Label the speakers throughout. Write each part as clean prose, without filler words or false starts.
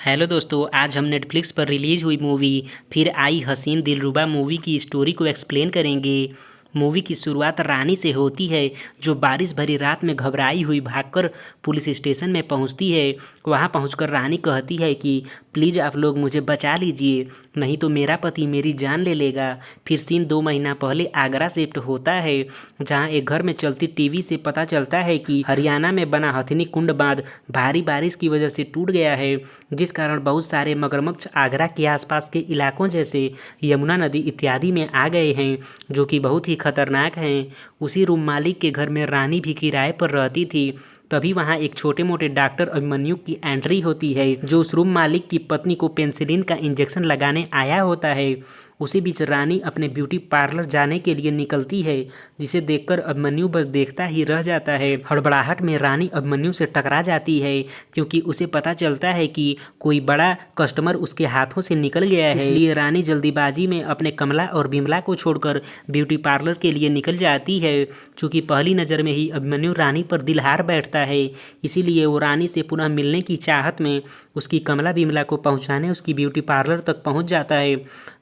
Speaker 1: Hello दोस्तों, आज हम नेटफ्लिक्स पर रिलीज हुई मूवी फिर आई हसीन दिलरुबा मूवी की स्टोरी को एक्सप्लेन करेंगे। मूवी की शुरुआत रानी से होती है, जो बारिश भरी रात में घबराई हुई भागकर पुलिस स्टेशन में पहुंचती है। वहां पहुंचकर रानी कहती है कि प्लीज़ आप लोग मुझे बचा लीजिए, नहीं तो मेरा पति मेरी जान ले लेगा। फिर सीन 2 महीना पहले आगरा शिफ्ट होता है, जहां एक घर में चलती टीवी से पता चलता है कि हरियाणा में बना हथिनी कुंड बांध भारी बारिश की वजह से टूट गया है, जिस कारण बहुत सारे मगरमच्छ आगरा के आसपास के इलाकों जैसे यमुना नदी इत्यादि में आ गए हैं, जो कि बहुत ही खतरनाक हैं। उसी रूम मालिक के घर में रानी भी किराए पर रहती थी। तभी वहाँ एक छोटे मोटे डॉक्टर अभिमन्यु की एंट्री होती है, जो उस रूम मालिक की पत्नी को पेंसिलिन का इंजेक्शन लगाने आया होता है। उसी बीच रानी अपने ब्यूटी पार्लर जाने के लिए निकलती है, जिसे देखकर अभिमन्यु बस देखता ही रह जाता है। हड़बड़ाहट में रानी अभिमन्यु से टकरा जाती है, क्योंकि उसे पता चलता है कि कोई बड़ा कस्टमर उसके हाथों से निकल गया है। इसलिए रानी जल्दीबाजी में अपने कमला और बिमला को छोड़कर ब्यूटी पार्लर के लिए निकल जाती है। चूँकि पहली नज़र में ही अभिमन्यु रानी पर दिल हार बैठता है, इसीलिए वो रानी से पुनः मिलने की चाहत में उसकी कमला बिमला को पहुँचाने उसकी ब्यूटी पार्लर तक पहुँच जाता है।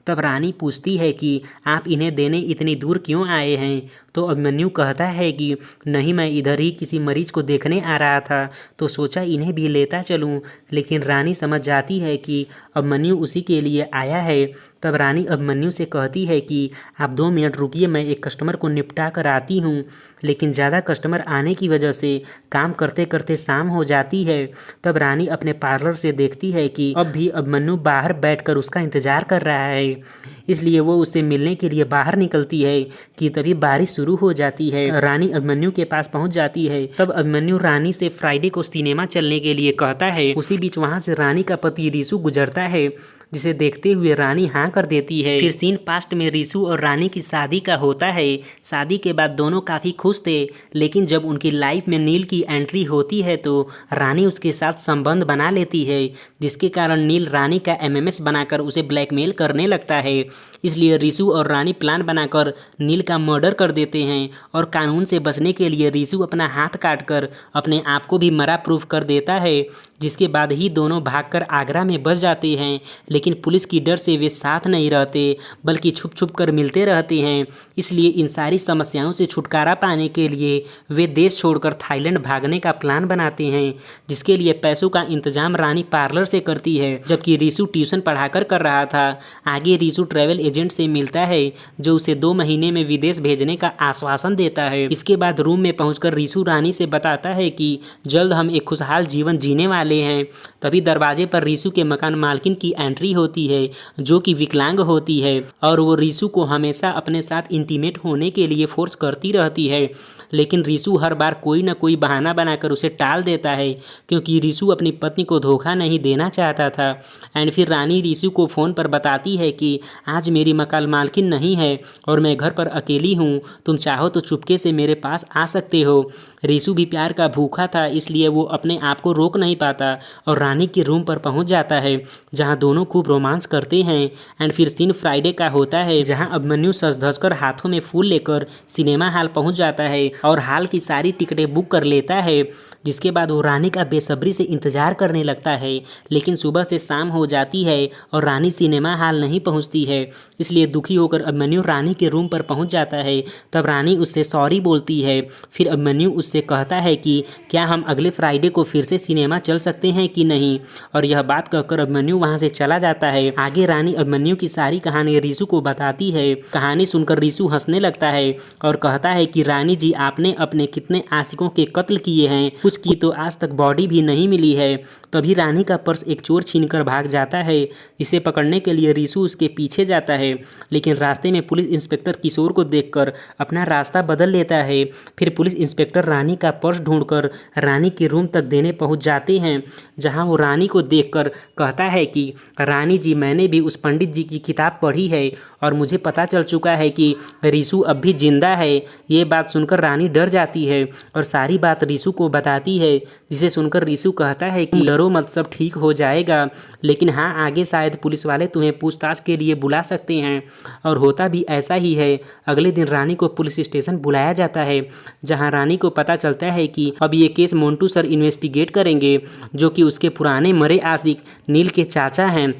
Speaker 1: तब रानी पूछती है कि आप इन्हें देने इतनी दूर क्यों आए हैं? तो अभिमन्यु कहता है कि नहीं, मैं इधर ही किसी मरीज को देखने आ रहा था, तो सोचा इन्हें भी लेता चलूं। लेकिन रानी समझ जाती है कि अभिमन्यु उसी के लिए आया है। तब रानी अभिमन्यु से कहती है कि आप 2 मिनट रुकिए, मैं एक कस्टमर को निपटा कर आती हूँ। लेकिन ज़्यादा कस्टमर आने की वजह से काम करते करते शाम हो जाती है। तब रानी अपने पार्लर से देखती है कि अब भी अभिमन्यु बाहर बैठकर उसका इंतज़ार कर रहा है, इसलिए वो उससे मिलने के लिए बाहर निकलती है कि तभी बारिश शुरू हो जाती है। रानी अभिमन्यु के पास पहुंच जाती है। तब अभिमन्यु रानी से फ्राइडे को सिनेमा चलने के लिए कहता है। उसी बीच वहां से रानी का पति रीशु गुजरता है, जिसे देखते हुए रानी हाँ कर देती है। फिर सीन पास्ट में रीशु और रानी की शादी का होता है। शादी के बाद दोनों काफ़ी खुश थे, लेकिन जब उनकी लाइफ में नील की एंट्री होती है तो रानी उसके साथ संबंध बना लेती है, जिसके कारण नील रानी का एमएमएस बनाकर उसे ब्लैकमेल करने लगता है। इसलिए रीशु और रानी प्लान बनाकर नील का मर्डर कर देते हैं, और कानून से बचने के लिए रीशु अपना हाथ काटकर अपने आप को भी मरा प्रूफ कर देता है, जिसके बाद ही दोनों भागकर आगरा में बस जाते हैं। लेकिन पुलिस की डर से वे साथ नहीं रहते, बल्कि छुप छुप कर मिलते रहते हैं। इसलिए इन सारी समस्याओं से छुटकारा पाने के लिए वे देश छोड़कर थाईलैंड भागने का प्लान बनाते हैं, जिसके लिए पैसों का इंतजाम रानी पार्लर से करती है, जबकि रीशु ट्यूशन पढ़ाकर कर रहा था। आगे रीशु ट्रैवल एजेंट से मिलता है, जो उसे 2 महीने में विदेश भेजने का आश्वासन देता है। इसके बाद रूम में पहुंचकर रीशु रानी से बताता है कि जल्द हम एक खुशहाल जीवन जीने वाले हैं। तभी दरवाजे पर रीशु के मकान मालकिन की एंट्री होती है, जो कि विकलांग होती है, और वो रीशु को हमेशा अपने साथ इंटीमेट होने के लिए फोर्स करती रहती है। लेकिन रीशु हर बार कोई ना कोई बहाना बनाकर उसे टाल देता है, क्योंकि रीशु अपनी पत्नी को धोखा नहीं देना चाहता था। एंड फिर रानी रीशु को फ़ोन पर बताती है कि आज मेरी मकान मालकिन नहीं है और मैं घर पर अकेली हूँ, तुम चाहो तो चुपके से मेरे पास आ सकते हो। रीशु भी प्यार का भूखा था, इसलिए वो अपने आप को रोक नहीं पाता और रानी के रूम पर पहुंच जाता है, जहां दोनों खूब रोमांस करते हैं। एंड फिर सीन फ्राइडे का होता है, जहां अभिमन्यु सज धज कर हाथों में फूल लेकर सिनेमा हॉल पहुंच जाता है और हॉल की सारी टिकटें बुक कर लेता है। जिसके बाद वो रानी का बेसब्री से इंतजार करने लगता है। लेकिन सुबह से शाम हो जाती है और रानी सिनेमा हॉल नहीं पहुंचती है, इसलिए दुखी होकर अभिमन्यु रानी के रूम पर पहुंच जाता है। तब रानी उससे सॉरी बोलती है। फिर अभिमन्यु उससे कहता है कि क्या हम अगले फ्राइडे को फिर से सिनेमा चल सकते हैं कि नहीं, और यह बात कहकर अभिमन्यु वहां से चला जाता है। आगे रानी अभिमन्यु की सारी कहानी रीशु को बताती है। कहानी सुनकर रीशु हंसने लगता है और कहता है कि रानी जी, आपने अपने कितने आशिकों के कत्ल किए हैं, कुछ की तो आज तक बॉडी भी नहीं मिली है। तभी रानी का पर्स एक चोर छीनकर भाग जाता है। इसे पकड़ने के लिए रीशु उसके पीछे जाता है, लेकिन रास्ते में पुलिस इंस्पेक्टर किशोर को देखकर अपना रास्ता बदल लेता है। फिर पुलिस इंस्पेक्टर रानी का पर्स ढूंढकर रानी के रूम तक देने पहुंच जाते हैं, जहां वो रानी को देखकर कहता है कि रानी जी, मैंने भी उस पंडित जी की किताब पढ़ी है और मुझे पता चल चुका है कि रीशु अब भी जिंदा है। ये बात सुनकर रानी डर जाती है और सारी बात रीशु को बताती है, जिसे सुनकर रीशु कहता है कि डरो डरो मत, सब ठीक हो जाएगा। लेकिन हाँ, आगे शायद पुलिस वाले तुम्हें पूछताछ के लिए बुला सकते हैं। और होता भी ऐसा ही है। अगले दिन रानी को पुलिस स्टेशन बुलाया जाता है, जहाँ रानी को पता चलता है कि अब ये केस मोंटू सर इन्वेस्टिगेट करेंगे, जो कि उसके पुराने मरे आशिक नील के चाचा हैं।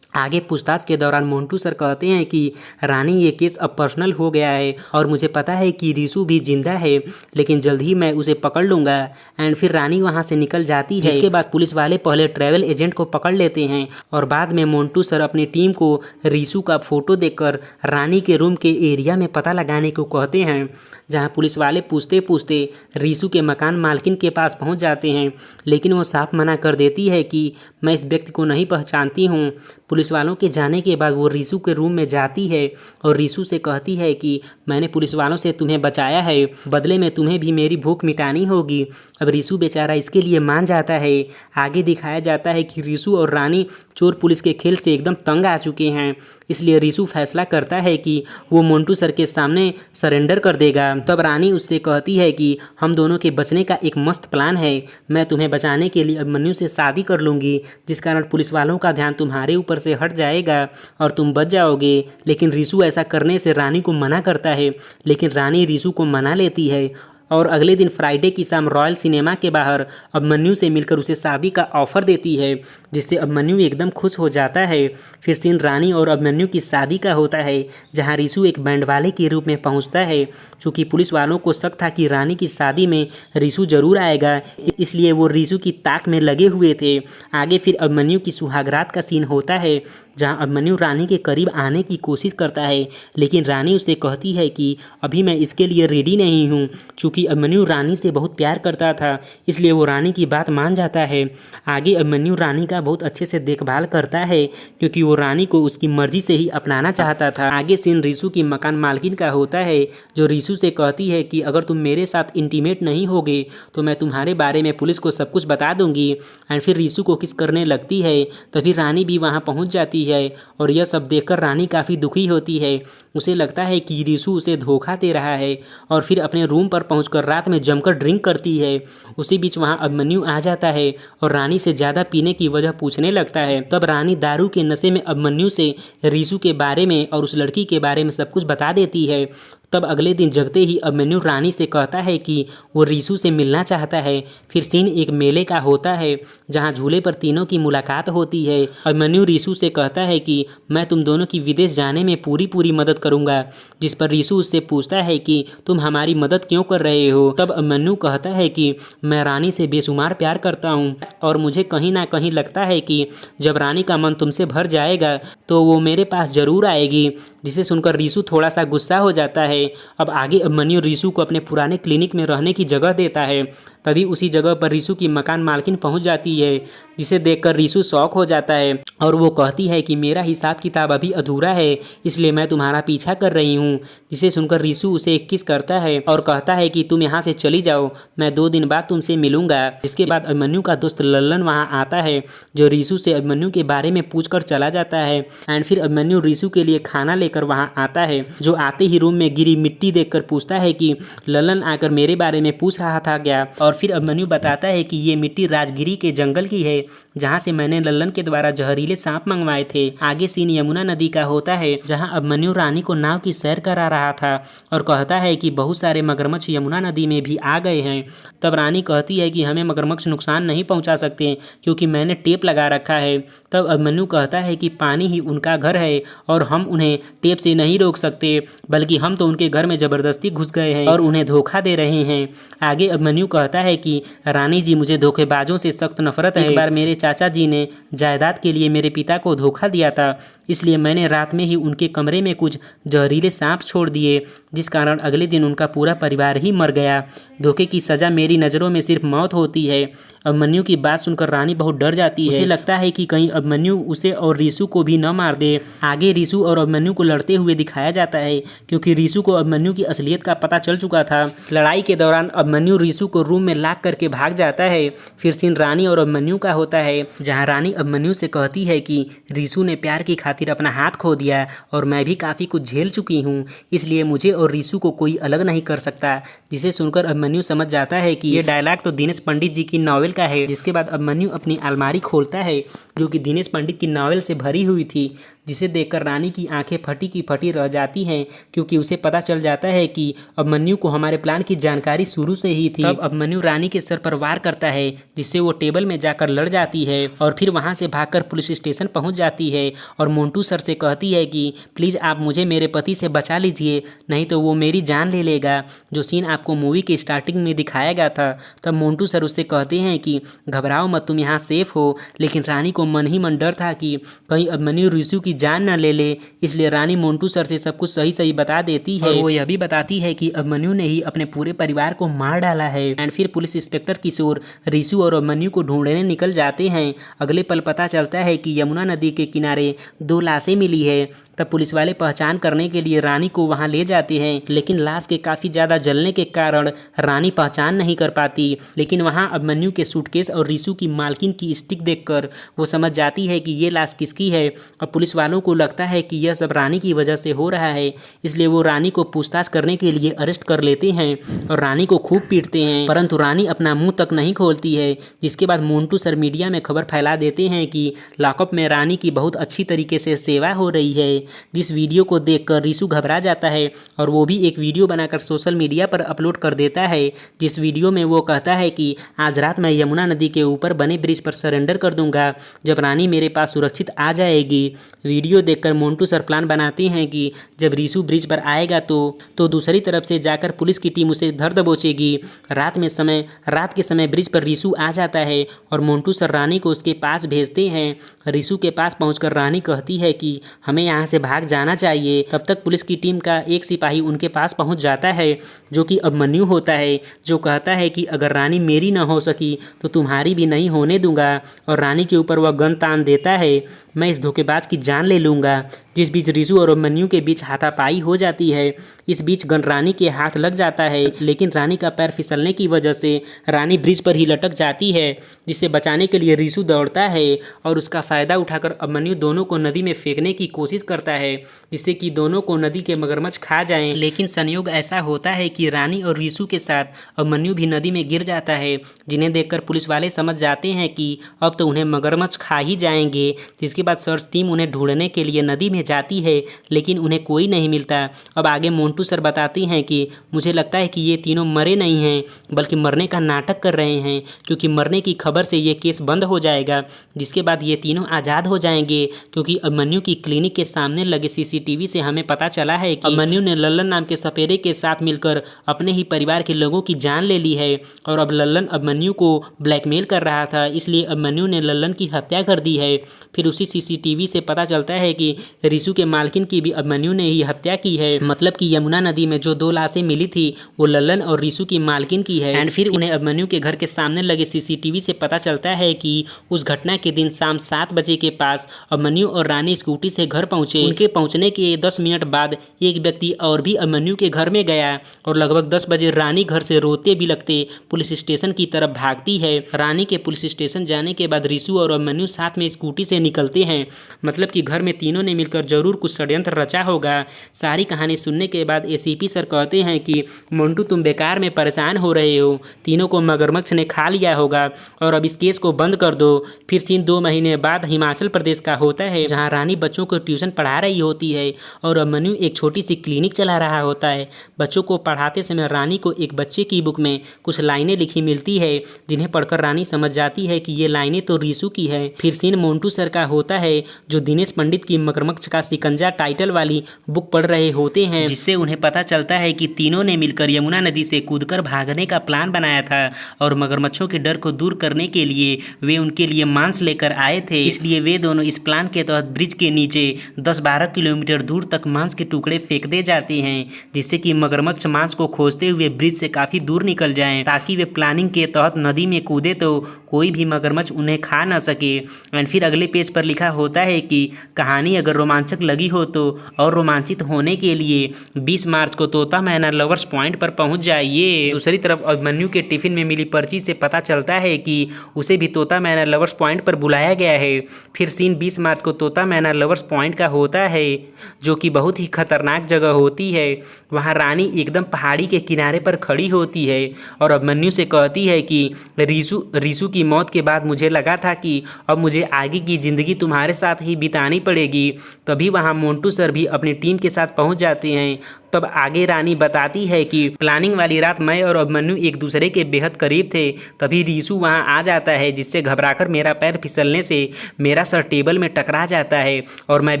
Speaker 1: आगे पूछताछ के दौरान मोंटू सर कहते हैं कि रानी, ये केस अब पर्सनल हो गया है और मुझे पता है कि रिशु भी जिंदा है, लेकिन जल्द ही मैं उसे पकड़ लूँगा। एंड फिर रानी वहाँ से निकल जाती है, जिसके बाद पुलिस वाले पहले ट्रैवल एजेंट को पकड़ लेते हैं और बाद में मोंटू सर अपनी टीम को रिशु का फोटो देखकर रानी के रूम के एरिया में पता लगाने को कहते हैं, जहाँ पुलिस वाले पूछते पूछते रिशु के मकान मालकिन के पास पहुँच जाते हैं, लेकिन वो साफ मना कर देती है कि मैं इस व्यक्ति को नहीं पहचानती हूँ। पुलिस वालों के जाने के बाद वो रिशु के रूम में जाती है और रिशु से कहती है कि मैंने पुलिस वालों से तुम्हें बचाया है, बदले में तुम्हें भी मेरी भूख मिटानी होगी। अब रिशु बेचारा इसके लिए मान जाता है। आगे दिखाया जाता है कि रिशु और रानी चोर पुलिस के खेल से एकदम तंग आ चुके हैं, इसलिए रिशु फैसला करता है कि वो मोंटू सर के सामने सरेंडर कर देगा। तब रानी उससे कहती है कि हम दोनों के बचने का एक मस्त प्लान है, मैं तुम्हें बचाने के लिए अभिमन्यु से शादी कर लूँगी, जिस कारण पुलिस वालों का ध्यान तुम्हारे ऊपर से हट जाएगा और तुम बच जाओगे। लेकिन रिशु ऐसा करने से रानी को मना करता है, लेकिन रानी रिशु को मना लेती है और अगले दिन फ्राइडे की शाम रॉयल सिनेमा के बाहर अभिमन्यु से मिलकर उसे शादी का ऑफर देती है, जिससे अभिमन्यु एकदम खुश हो जाता है। फिर सीन रानी और अभिमन्यु की शादी का होता है, जहां रिशु एक बैंड वाले के रूप में पहुंचता है। चूँकि पुलिस वालों को शक था कि रानी की शादी में रिशु जरूर आएगा, इसलिए वो रिशु की ताक में लगे हुए थे। आगे फिर अभिमन्यु की सुहागरात का सीन होता है, जहां अभिमन्यु रानी के करीब आने की कोशिश करता है, लेकिन रानी उसे कहती है कि अभी मैं इसके लिए रेडी नहीं हूं। चूँकि अभिमन्यु रानी से बहुत प्यार करता था, इसलिए वो रानी की बात मान जाता है। आगे अभिमन्यु रानी का बहुत अच्छे से देखभाल करता है, क्योंकि वो रानी को उसकी मर्जी से ही अपनाना चाहता था। आगे सीन रिशु की मकान मालकिन का होता है, जो रिशु से कहती है कि अगर तुम मेरे साथ इंटीमेट नहीं होगे तो मैं तुम्हारे बारे में पुलिस को सब कुछ बता दूंगी। एंड फिर रिशु को किस करने लगती है, तभी रानी भी वहाँ पहुँच जाती है और यह सब देखकर रानी काफ़ी दुखी होती है। उसे लगता है कि रिशु उसे धोखा दे रहा है और फिर अपने रूम पर पहुंचकर रात में जमकर ड्रिंक करती है। उसी बीच वहां अभिमन्यु आ जाता है और रानी से ज़्यादा पीने की वजह पूछने लगता है। तब रानी दारू के नशे में अभिमन्यु से रिशु के बारे में और उस लड़की के बारे में सब कुछ बता देती है। तब अगले दिन जगते ही अभिमन्यु रानी से कहता है कि वो रिशु से मिलना चाहता है। फिर सीन एक मेले का होता है, जहां झूले पर तीनों की मुलाकात होती है। अभिमन्यु रिशु से कहता है कि मैं तुम दोनों की विदेश जाने में पूरी मदद करूंगा, जिस पर रिशु उससे पूछता है कि तुम हमारी मदद क्यों कर रहे हो। तब अभिमन्यु कहता है कि मैं रानी से बेशुमार प्यार करता हूँ और मुझे कहीं ना कहीं लगता है कि जब रानी का मन तुमसे भर जाएगा तो वो मेरे पास ज़रूर आएगी, जिसे सुनकर रिशु थोड़ा सा गुस्सा हो जाता है। अब आगे अभिमन्यु रिशु को अपने पुराने क्लिनिक में रहने की जगह देता है। तभी उसी जगह पर रिशु की मकान मालकिन पहुंच जाती है, जिसे देखकर रिशु शॉक हो जाता है और वो कहती है कि मेरा हिसाब किताब अभी अधूरा है, इसलिए मैं तुम्हारा पीछा कर रही हूँ। जिसे सुनकर रिशु उसे एक किस करता है और कहता है कि तुम यहाँ से चली जाओ, मैं 2 दिन बाद तुमसे मिलूंगा। जिसके बाद अभिमन्यु का दोस्त लल्लन वहाँ आता है, जो रिशु से अभिमन्यु के बारे में पूछ कर चला जाता है। एंड फिर अभिमन्यु रिशु के लिए खाना लेकर वहाँ आता है, जो आते ही रूम में गिरी मिट्टी देखकर पूछता है कि लल्लन आकर मेरे बारे में पूछ रहा था क्या। और फिर अभिमन्यु बताता है कि ये मिट्टी राजगिरी के जंगल की है, जहाँ से मैंने लल्लन के द्वारा जहरीले सांप मंगवाए थे। आगे सीन यमुना नदी का होता है, जहाँ अभिमन्यु रानी को नाव की सैर करा रहा था और कहता है कि बहुत सारे मगरमच्छ यमुना नदी में भी आ गए हैं। तब रानी कहती है कि हमें मगरमच्छ नुकसान नहीं पहुँचा सकते, क्योंकि मैंने टेप लगा रखा है। तब अभिमन्यु कहता है कि पानी ही उनका घर है और हम उन्हें टेप से नहीं रोक सकते, बल्कि हम तो उनके घर में ज़बरदस्ती घुस गए हैं और उन्हें धोखा दे रहे हैं। आगे अभिमन्यु कहता है कि रानी जी, मुझे धोखेबाजों से सख्त नफरत है। एक बार मेरे चाचा जी ने जायदाद के लिए मेरे पिता को धोखा दिया था, इसलिए मैंने रात में ही उनके कमरे में कुछ जहरीले सांप छोड़ दिए, जिस कारण अगले दिन उनका पूरा परिवार ही मर गया। धोखे की सज़ा मेरी नज़रों में सिर्फ मौत होती है। अभिमन्यु की बात सुनकर रानी बहुत डर जाती है। उसे लगता है कि कहीं अभिमन्यु उसे और रिशु को भी न मार दे। आगे रिशु और अभिमन्यु को लड़ते हुए दिखाया जाता है, क्योंकि रिशु को अभिमन्यु की असलियत का पता चल चुका था। लड़ाई के दौरान अभिमन्यु रिशु को रूम में लॉक करके भाग जाता है। फिर सीन रानी और अभिमन्यु का होता है, है, जहाँ रानी अभिमन्यु से कहती है कि रीशु ने प्यार की खातिर अपना हाथ खो दिया और मैं भी काफ़ी कुछ झेल चुकी हूँ, इसलिए मुझे और रीशु को कोई अलग नहीं कर सकता। जिसे सुनकर अभिमन्यु समझ जाता है कि ये डायलॉग तो दिनेश पंडित जी की नॉवेल का है। जिसके बाद अभिमन्यु अपनी अलमारी खोलता है जो कि दिनेश पंडित की नॉवेल से भरी हुई थी, जिसे देखकर रानी की आंखें फटी की फटी रह जाती हैं, क्योंकि उसे पता चल जाता है कि अभिमन्यु को हमारे प्लान की जानकारी शुरू से ही थी। तब अभिमन्यु रानी के सर पर वार करता है, जिससे वो टेबल में जाकर लड़ जाती है और फिर वहां से भागकर पुलिस स्टेशन पहुंच जाती है और मोंटू सर से कहती है कि प्लीज़ आप मुझे मेरे पति से बचा लीजिए, नहीं तो वो मेरी जान ले लेगा। जो सीन आपको मूवी के स्टार्टिंग में दिखाया गया था। तब मोंटू सर उससे कहते हैं कि घबराओ मत, तुम यहाँ सेफ हो। लेकिन रानी को मन ही मन डर था कि कहीं अभिमन्यु रीशु की जान न ले ले, इसलिए रानी मोंटू सर से सब कुछ सही सही बता देती है और वो यह भी बताती है कि अभिमन्यु ने ही अपने पूरे परिवार को मार डाला है। एंड फिर पुलिस इंस्पेक्टर किशोर रीशु और अभिमन्यु को ढूंढने निकल जाते हैं। अगले पल पता चलता है कि यमुना नदी के किनारे 2 लाशें मिली है। तब पुलिस वाले पहचान करने के लिए रानी को वहां ले जाते हैं, लेकिन लाश के काफ़ी ज़्यादा जलने के कारण रानी पहचान नहीं कर पाती। लेकिन वहां अभिमन्यु के सूटकेस और रीशु की मालकिन की स्टिक देखकर वो समझ जाती है कि ये लाश किसकी है और पुलिस वालों को लगता है कि यह सब रानी की वजह से हो रहा है, इसलिए वो रानी को पूछताछ करने के लिए अरेस्ट कर लेते हैं और रानी को खूब पीटते हैं, परंतु रानी अपना मुंह तक नहीं खोलती है। जिसके बाद मोंटू सर मीडिया में खबर फैला देते हैं कि लॉकअप में रानी की बहुत अच्छी तरीके से सेवा हो रही है। जिस वीडियो को देखकर रीशु घबरा जाता है और वो भी एक वीडियो बनाकर सोशल मीडिया पर अपलोड कर देता है, जिस वीडियो में वो कहता है कि आज रात मैं यमुना नदी के ऊपर बने ब्रिज पर सरेंडर कर दूंगा जब रानी मेरे पास सुरक्षित आ जाएगी। वीडियो देखकर मोंटू सर प्लान बनाते हैं कि जब रीशु ब्रिज पर आएगा तो दूसरी तरफ से जाकर पुलिस की टीम उसे धर दबोचेगी। रात के समय ब्रिज पर रीशु आ जाता है और मोंटू सर रानी को उसके पास भेजते हैं। रीशु के पास पहुंचकर रानी कहती है कि हमें यहाँ से भाग जाना चाहिए। तब तक पुलिस की टीम का एक सिपाही उनके पास पहुंच जाता है, जो कि अभिमन्यु होता है, जो कहता है कि अगर रानी मेरी न हो सकी तो तुम्हारी भी नहीं होने दूंगा और रानी के ऊपर वह गन तान देता है, मैं इस धोखेबाज की जान ले लूँगा। जिस बीच रीशु और अभिमन्यु के बीच हाथापाई हो जाती है। इस बीच गन रानी के हाथ लग जाता है, लेकिन रानी का पैर फिसलने की वजह से रानी ब्रिज पर ही लटक जाती है, जिसे बचाने के लिए रीशु दौड़ता है और उसका फ़ायदा उठाकर अभिमन्यु दोनों को नदी में फेंकने की कोशिश करता है, जिससे कि दोनों को नदी के मगरमच्छ खा जाएं। लेकिन संयोग ऐसा होता है कि रानी और रीशु के साथ अभिमन्यु भी नदी में गिर जाता है, जिन्हें देखकर पुलिस वाले समझ जाते हैं कि अब तो उन्हें मगरमच्छ खा ही जाएंगे। जिसके बाद सर्च टीम उन्हें ढूंढने के लिए नदी में जाती है, लेकिन उन्हें कोई नहीं मिलता। अब आगे मोंटू सर बताते हैं कि मुझे लगता है कि ये तीनों मरे नहीं हैं, बल्कि मरने का नाटक कर रहे हैं, क्योंकि मरने की खबर से ये केस बंद हो जाएगा। जिसके बाद ये तीनों आज़ाद हो जाएंगे, क्योंकि अभिमन्यु की क्लिनिक के सामने लगे सीसीटीवी से हमें पता चला है कि अभिमन्यु ने लल्लन नाम के सपेरे के साथ मिलकर अपने ही परिवार के लोगों की जान ले ली है और अब लल्लन अभिमन्यु को ब्लैकमेल कर रहा था, इसलिए अभिमन्यु ने लल्लन की हत्या कर दी है। फिर उसी सीसीटीवी से पता चलता है कि रीशु के मालकिन की भी अभिमन्यु ने ही हत्या की है, मतलब कि यमुना नदी में जो 2 लाशें मिली थी वो लल्लन और रीशु की मालकिन की है। एंड फिर उन्हें अभिमन्यु के घर के सामने लगे सीसीटीवी से पता चलता है कि उस घटना के दिन शाम 7 बजे के पास अभिमन्यु और रानी स्कूटी से घर पहुंचे। उनके पहुंचने के 10 मिनट बाद एक व्यक्ति और भी अभिमन्यु के घर में गया और लगभग 10 बजे रानी घर से रोते भी लगते पुलिस स्टेशन की तरफ भागती है। रानी के पुलिस स्टेशन जाने के बाद रीशु और अभिमन्यु साथ में स्कूटी से निकलते हैं, मतलब कि घर में तीनों ने मिलकर जरूर कुछ षड्यंत्र रचा होगा। सारी कहानी सुनने के बाद एसीपी सर कहते हैं कि मोंटू तुम बेकार में परेशान हो रहे हो, तीनों को मगरमच्छ ने खा लिया होगा और अब इस केस को बंद कर दो। फिर सीन 2 महीने बाद हिमाचल प्रदेश का होता है, जहाँ रानी बच्चों को ट्यूशन पढ़ा रही होती है और अभिमन्यु एक छोटी सी क्लिनिक चला रहा होता है। बच्चों को पढ़ाते समय रानी को एक बच्चे की बुक में कुछ लाइनें लिखी मिलती है, जिन्हें पढ़कर रानी समझ जाती है कि ये लाइनें तो रीशु की है। फिर सीन मोंटू सर का होता है, जो दिनेश पंडित की मगरमच्छ का शिकंजा टाइटल वाली बुक पढ़ रहे होते हैं, जिससे उन्हें पता चलता है कि तीनों ने मिलकर यमुना नदी से कूदकर भागने का प्लान बनाया था और मगरमच्छों के डर को दूर करने के लिए वे उनके लिए मांस लेकर आए थे। इसलिए वे दोनों इस प्लान के तहत ब्रिज के नीचे 10-12 किलोमीटर दूर तक मांस के टुकड़े फेंक दे जाते हैं, जिससे कि मगरमच्छ मांस को खोजते हुए ब्रिज से काफ़ी दूर निकल जाएं, ताकि वे प्लानिंग के तहत नदी में कूदे तो कोई भी मगरमच्छ उन्हें खा ना सके। एंड फिर अगले पेज पर लिखा होता है कि कहानी अगर रोमांचक लगी हो तो और रोमांचित होने के लिए 20 मार्च को तोता मैना लवर्स पॉइंट पर पहुंच जाइए। दूसरी तरफ अभिमन्यु के टिफिन में मिली पर्ची से पता चलता है कि उसे भी तोता मैना लवर्स पॉइंट पर बुलाया गया है। फिर सीन 20 मार्च को तोता मैना लवर्स पॉइंट का होता है, जो कि बहुत ही खतरनाक जगह होती है। वहाँ रानी एकदम पहाड़ी के किनारे पर खड़ी होती है और अभिमन्यु से कहती है कि रीसू की मौत के बाद मुझे लगा था कि अब मुझे आगे की ज़िंदगी तुम्हारे साथ ही बितानी पड़ेगी। तभी वहाँ मोंटू सर भी अपनी टीम के साथ पहुँच जाते हैं। तब आगे रानी बताती है कि प्लानिंग वाली रात मैं और अभिमन्यु एक दूसरे के बेहद करीब थे। तभी रीसू वहाँ आ जाता है, जिससे घबराकर मेरा पैर फिसलने से मेरा सर टेबल में टकरा जाता है और मैं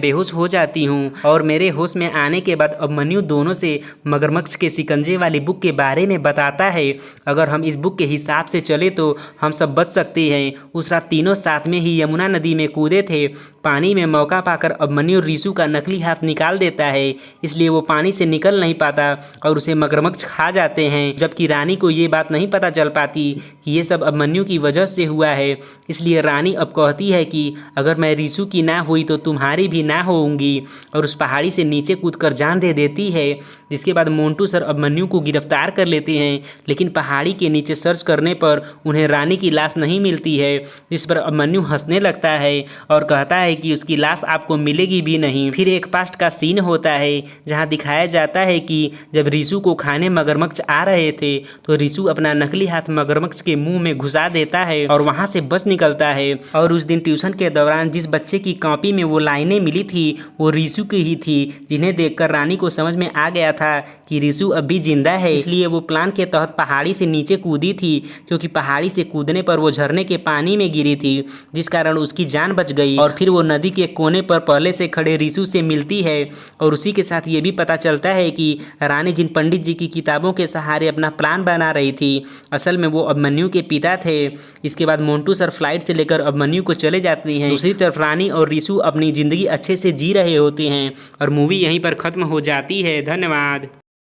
Speaker 1: बेहोश हो जाती हूँ। और मेरे होश में आने के बाद अभिमन्यु दोनों से मगरमच्छ के शिकंजे वाली बुक के बारे में बताता है। अगर हम इस बुक के हिसाब से चले तो हम सब बच सकते हैं। उस रात तीनों साथ में ही यमुना नदी में कूदे थे। पानी में मौका पाकर अभिमन्यु रीसू का नकली हाथ निकाल देता है, इसलिए वो पानी से निकल नहीं पाता और उसे मगरमच्छ खा जाते हैं। जबकि रानी को ये बात नहीं पता चल पाती कि ये सब अभिमन्यु की वजह से हुआ है। इसलिए रानी अब कहती है कि अगर मैं रीसू की ना हुई तो तुम्हारी भी ना होऊंगी, और उस पहाड़ी से नीचे कूदकर जान दे देती है। जिसके बाद मोंटू सर अभिमन्यु को गिरफ्तार कर लेते हैं, लेकिन पहाड़ी के नीचे सर्च करने पर उन्हें रानी की लाश नहीं मिलती है। जिस पर अभिमन्यु हंसने लगता है और कहता है कि उसकी लाश आपको मिलेगी भी नहीं। फिर एक पास्ट का सीन होता है जहां दिखाया जाता है कि जब रीसू को खाने मगरमच्छ आ रहे थे तो रीसू अपना नकली हाथ मगरमच्छ के मुंह में घुसा देता है और वहां से बच निकलता है। और उस दिन ट्यूशन के दौरान जिस बच्चे की कॉपी में वो लाइनें मिली थी वो रीसू की ही थी, जिन्हें देखकर रानी को समझ में आ गया था कि रीसू अब भी जिंदा है। इसलिए वो प्लान के तहत पहाड़ी से नीचे कूदी थी, क्योंकि पहाड़ी से कूदने पर वो झरने के पानी में गिरी थी, जिस कारण उसकी जान बच गई। और फिर वो नदी के कोने पर पहले से खड़े रीसू से मिलती है और उसी के साथ ये भी पता चलता है कि रानी जिन पंडित जी की किताबों के सहारे अपना प्लान बना रही थी, असल में वो अभिमन्यु के पिता थे। इसके बाद मोंटू सर फ्लाइट से लेकर अभिमन्यु को चले जाती हैं। दूसरी तरफ रानी और रीसू अपनी ज़िंदगी अच्छे से जी रहे होते हैं और मूवी यहीं पर ख़त्म हो जाती है। धन्यवाद।